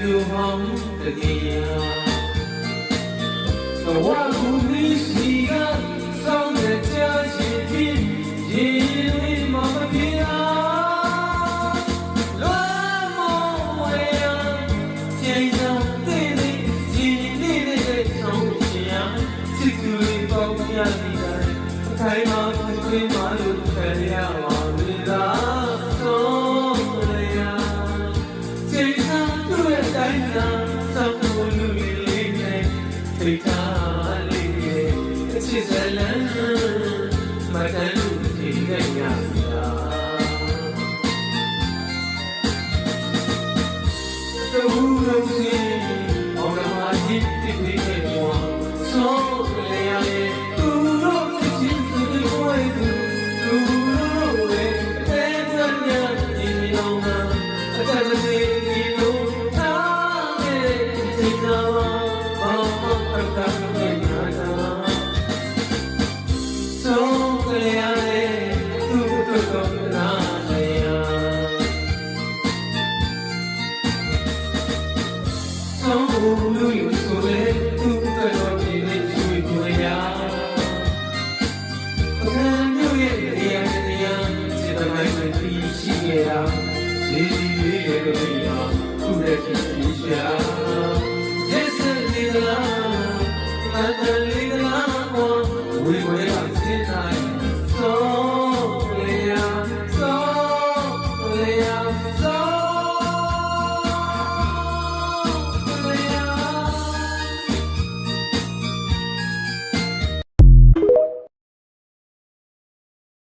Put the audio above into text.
လူဟောင်းတကယ်ဘဝကူမိစီကစောင်းတဲ့ကြာချင်ပြီးရင်လေးမမပြေအောင်လွမ်းမောဝဲရချိန်ဆောင်တဲ့လေးဒီလေးနဲ့ဆောင်းချင်ရစစ်ကူလေးပေါင်းရသည်တိုင်းအထိုင်မှာခွေးမလို့ခံရပါလေလားဆုံးရချိန်ဆောင်တွေ့တိုင်းသာစောင်းလို့လူလေးနဲ့ထိတ်ထားလေးရဲ့ချစ်စလန်းမတန်လို့ဒီနဲ့ရတာတူလို့စီအောင်လာကြည့်တဲ့ဒီနဲ့ဘောဆုံးလေရရဲ့တူလို့ချစ်သူကိုဝဲသူတူလို့ဝဲတဲ့တန်ရဒီမျိုးမှာအတမစီဒီလိုထားတဲ့ဒီတော့ဘာမှအတားမရတာဆုံးလေရရဲ့သူတို့တော့နားလေရဆုံးလို့ယူဆိုလေသူတို့တော့ဒီနေ့ချွေကိုရအခမ်းမျိုးရဲ့နေရာနေရာစေတမိုင်းနဲ့ပြီးရှိခဲ့တာလေးလေးရဲ့ကိုပြီးတော့ခုတည်း